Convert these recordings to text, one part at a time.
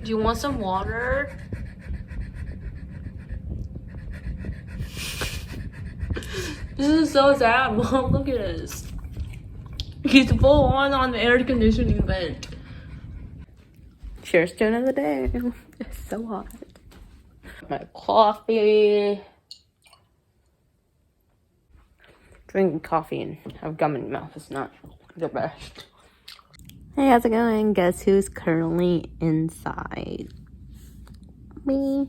Do you want some water? This is so sad, Mom. Look at this. He's full on the air conditioning vent. Cheers to another day. It's so hot. My coffee. Drinking coffee and have gum in your mouth is not the best. Hey, how's it going? Guess who's currently inside? Me.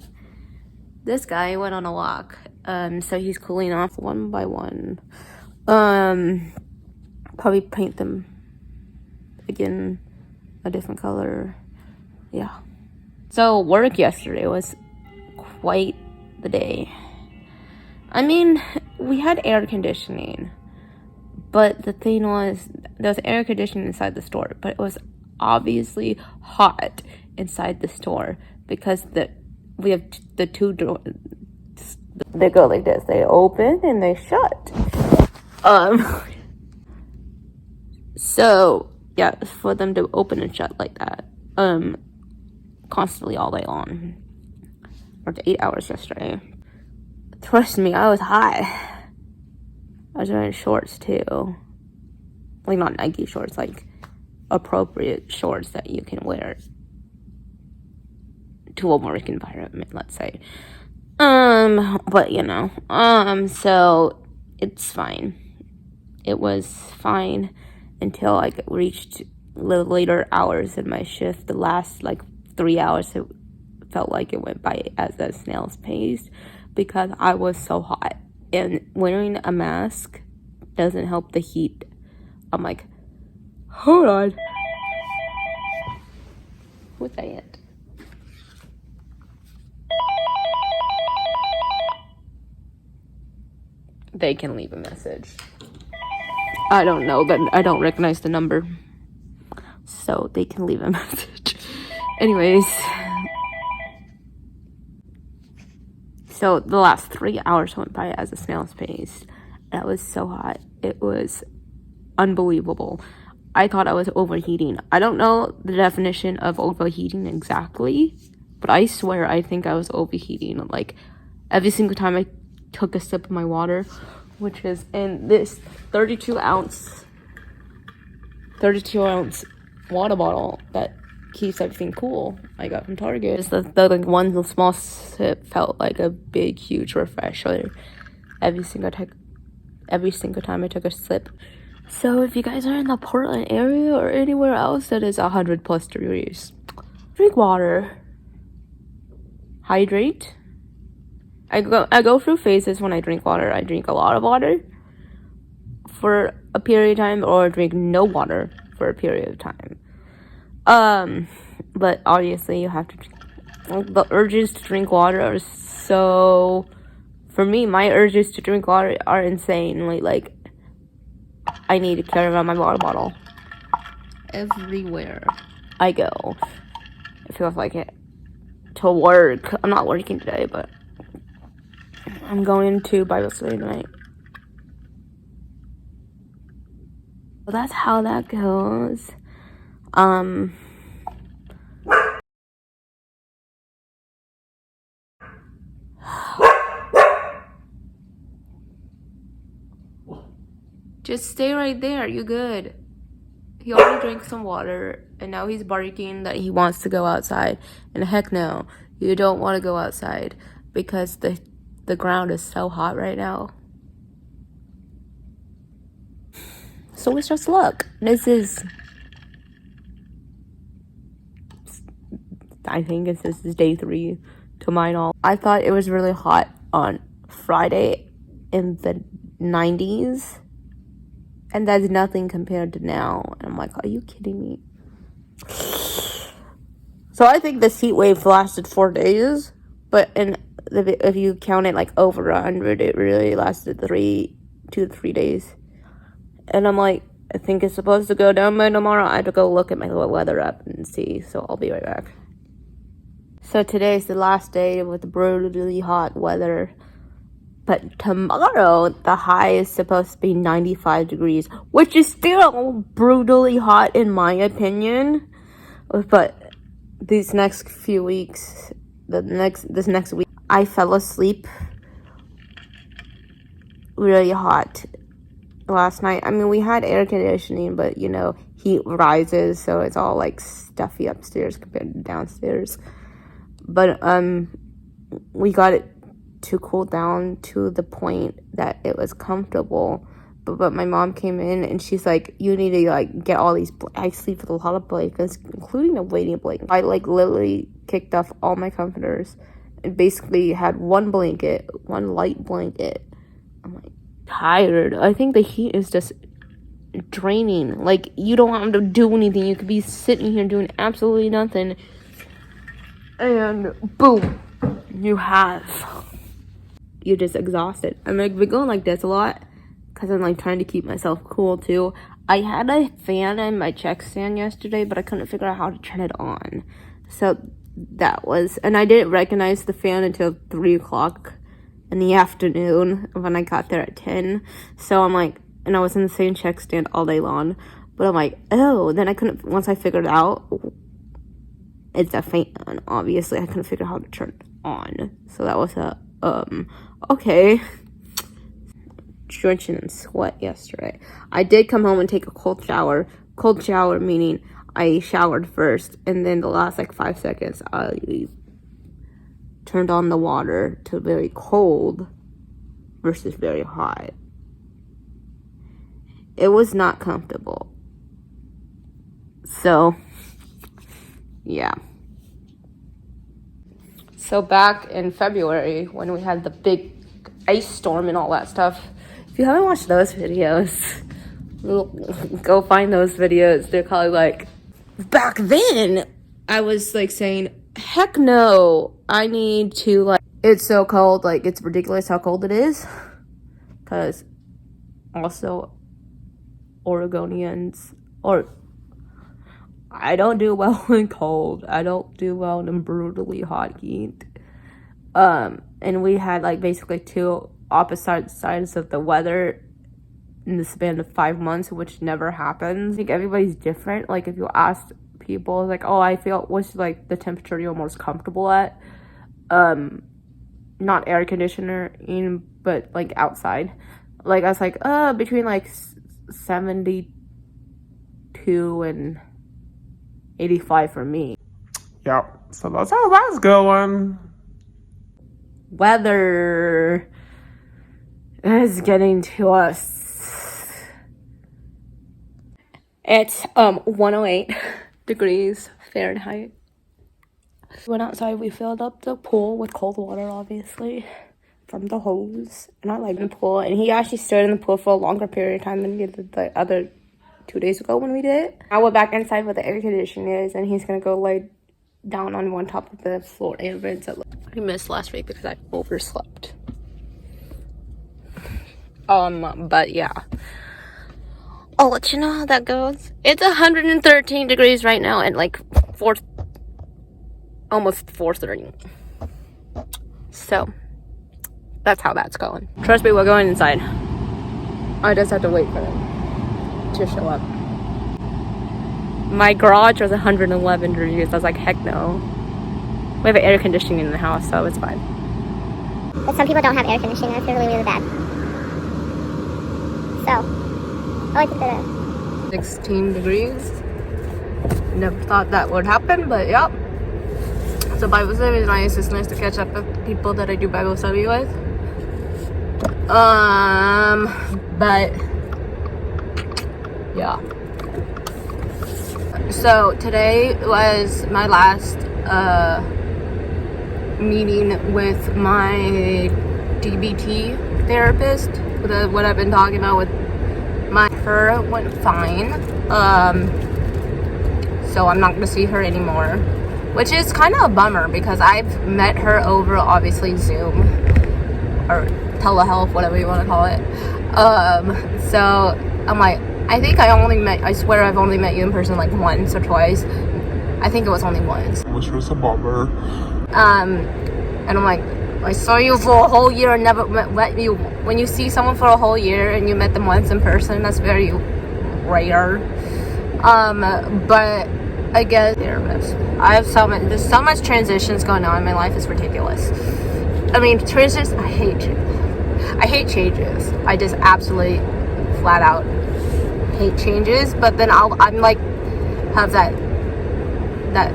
This guy went on a walk. So he's cooling off one by one. Probably paint them again a different color. Yeah. So work yesterday was quite the day. I mean, we had air conditioning, but the thing was, there was air conditioning inside the store, but it was obviously hot inside the store because we have the two doors. They go like this. They open and they shut. So yeah, for them to open and shut like that, constantly all day long. Worked 8 hours yesterday. Trust me, I was hot. I was wearing shorts too. Like not Nike shorts, like appropriate shorts that you can wear to a work environment, let's say. But you know, so it's fine. It was fine until I reached the later hours in my shift. The last like 3 hours, it felt like it went by as a snail's pace because I was so hot. And wearing a mask doesn't help the heat. I'm like, hold on. Who's that? They can leave a message. I don't know, but I don't recognize the number. So they can leave a message. Anyways. So the last 3 hours went by as a snail's pace. That was so hot. It was unbelievable. I thought I was overheating. I don't know the definition of overheating exactly, but I swear I think I was overheating. Like every single time I took a sip of my water, which is in this 32 ounce water bottle that keeps everything cool I got from Target. Just the like one small sip felt like a big huge refresher every single time I took a sip. So if you guys are in the Portland area or anywhere else that is 100+ degrees, drink water, hydrate. I go through phases when I drink water. I drink a lot of water for a period of time, or drink no water for a period of time. But obviously you have to. The urges to drink water are so. For me, my urges to drink water are insane. Like I need to carry around my water bottle everywhere I go. It feels like it. To work. I'm not working today, but I'm going to Bible study tonight. Well, that's how that goes. Just stay right there. You're good. He already drank some water, and now he's barking that he wants to go outside. And heck no, you don't want to go outside because the ground is so hot right now. So it's just luck. This is day 3 to my knowledge. I thought it was really hot on Friday in the 90s. And that's nothing compared to now. And I'm like, are you kidding me? So I think this heat wave lasted 4 days. But if you count it like over 100, it really lasted 2 to 3 days. And I'm like, I think it's supposed to go down by tomorrow. I have to go look at my weather app and see. So I'll be right back. So today's the last day with brutally hot weather. But tomorrow, the high is supposed to be 95 degrees, which is still brutally hot in my opinion. But these next few weeks, this next week, I fell asleep really hot last night. I mean, we had air conditioning, but you know, heat rises, so it's all like stuffy upstairs compared to downstairs. But we got it to cool down to the point that it was comfortable. But my mom came in and she's like, you need to like get all these I sleep with a lot of blankets, including a weighting blanket. I like literally kicked off all my comforters and basically had one blanket, one light blanket. I'm like tired. I think the heat is just draining. Like, you don't have to do anything. You could be sitting here doing absolutely nothing, and boom, you're just exhausted. I'm like, been going like this a lot because I'm like trying to keep myself cool too. I had a fan in my check stand yesterday, but I couldn't figure out how to turn it on. So that was, and I didn't recognize the fan until 3 o'clock in the afternoon when I got there at 10. So I'm like, and I was in the same check stand all day long, but I'm like, oh, then I couldn't, once I figured out it's a fan, obviously I couldn't figure out how to turn it on. So that was okay. Drenching in sweat yesterday. I did come home and take a cold shower. Cold shower meaning I showered first, and then the last like 5 seconds I turned on the water to very cold versus very hot. It was not comfortable. So, yeah. So back in February when we had the big ice storm and all that stuff, if you haven't watched those videos, go find those videos. They're probably like, back then I was like saying, heck no, I need to, like, it's so cold, like, it's ridiculous how cold it is. Because also Oregonians, or I don't do well in cold. I don't do well in brutally hot heat. And we had like basically two opposite sides of the weather in the span of 5 months, which never happens. I think everybody's different. Like, if you ask people, like, oh, I feel, what's like the temperature you're most comfortable at? Not air conditioner in, but like outside. Like, I was like, between like 72 and 85 for me. Yep, so that's how that's going. Weather is getting to us. It's 108 degrees Fahrenheit. We went outside, we filled up the pool with cold water, obviously, from the hose. And I like the pool, and he actually stood in the pool for a longer period of time than he did the other 2 days ago when we did it. I went back inside where the air conditioner is, and he's gonna go lay down on one top of the floor air vents. I missed last week because I overslept. But yeah, I'll let you know how that goes. It's 113 degrees right now and like almost 4:30. So that's how that's going. Trust me, we're going inside. I just have to wait for them to show up. My garage was 111 degrees. I was like, heck no. We have air conditioning in the house, so it's fine. But some people don't have air conditioning. That's really, really bad. So, I like to do it. 16 degrees. Never thought that would happen, but yep. So Bible study is nice. It's nice to catch up with people that I do Bible study with. But yeah. So today was my last meeting with my DBT therapist. What I've been talking about with her went fine. So I'm not gonna see her anymore, which is kind of a bummer because I've met her over obviously Zoom or telehealth, whatever you want to call it. So I'm like, I swear I've only met you in person like once or twice. I think it was only once. Which was a bummer. And I'm like, I saw you for a whole year and never met you. When you see someone for a whole year and you met them once in person, that's very rare. But I guess there. nervous. There's so much transitions going on in my life. It's ridiculous. I mean, transitions, I hate changes. I just absolutely flat out hate changes. But then I'm like, have that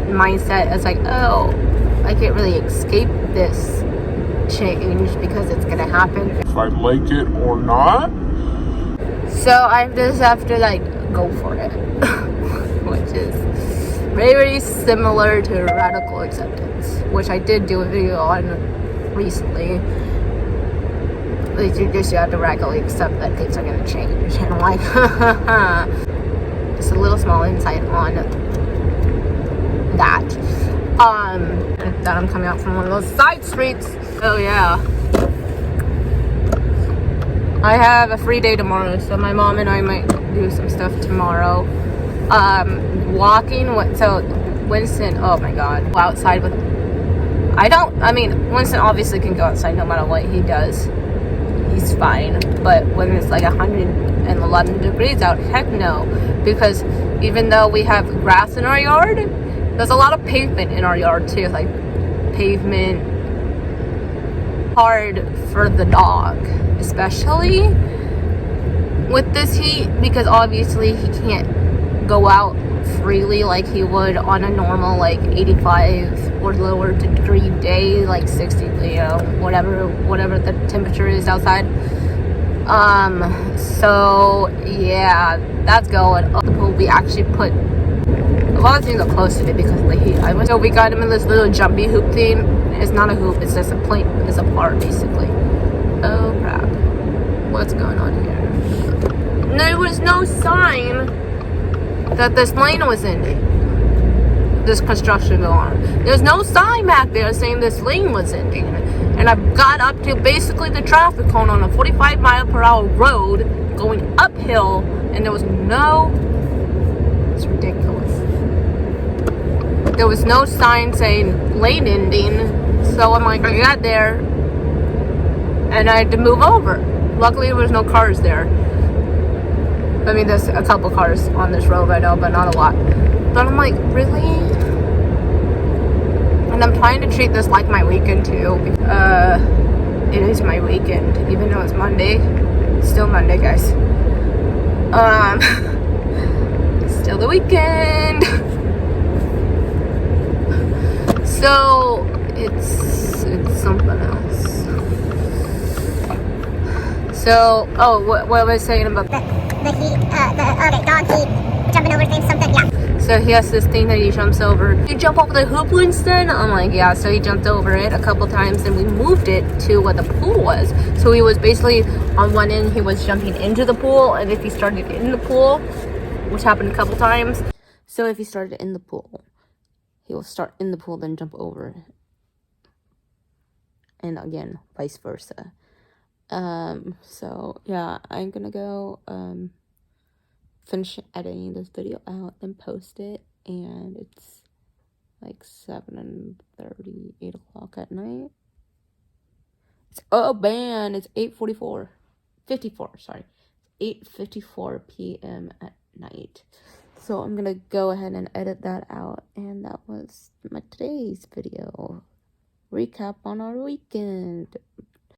mindset as like, oh, I can't really escape this change because it's gonna happen. If I like it or not. So I just have to like go for it, which is very, very similar to radical acceptance, which I did do a video on recently. You have to radically accept that things are gonna change, and I'm like, just a little small insight on that. That I'm coming out from one of those side streets. Oh yeah. I have a free day tomorrow, so my mom and I might do some stuff tomorrow. Walking. So Winston, oh my god, go outside with. Winston obviously can go outside no matter what he does. He's fine. But when it's like 111 degrees out, heck no. Because even though we have grass in our yard, there's a lot of pavement in our yard too. Like pavement, hard for the dog, especially with this heat, because obviously he can't go out freely like he would on a normal like 85 or lower degree day, like 60, whatever the temperature is outside. So yeah, that's going. The pool, we actually put a lot of things are close to it because of the heat. So we got him in this little jumpy hoop thing. It's not a hoop, it's just a plate. It's a bar basically. Oh crap. What's going on here? There was no sign that this lane was ending. This construction going on. There's no sign back there saying this lane was ending. And I've got up to basically the traffic cone on a 45-mile-per-hour road going uphill, and there was no. It's ridiculous. There was no sign saying lane ending. So I'm like, I got there, and I had to move over. Luckily, there was no cars there. I mean, there's a couple cars on this road right now, but not a lot. But I'm like, really? And I'm trying to treat this like my weekend too. It is my weekend, even though it's Monday. It's still Monday, guys. Still the weekend. So it's something else. So what was I saying about the heat, dog heat, jumping over things, something, yeah. So he has this thing that he jumps over. You jump over the hoop, Winston? I'm like, yeah. So he jumped over it a couple times, and we moved it to where the pool was. So he was basically on one end, he was jumping into the pool, and if he started in the pool, which happened a couple times. So if he started in the pool, he will start in the pool, then jump over. And again, vice versa. So yeah, I'm gonna go finish editing this video out and post it, and it's like 7:30, 8 o'clock at night. It's 8:54, sorry, 8:54 p.m. at night. So I'm gonna go ahead and edit that out, and that was my today's video recap on our weekend.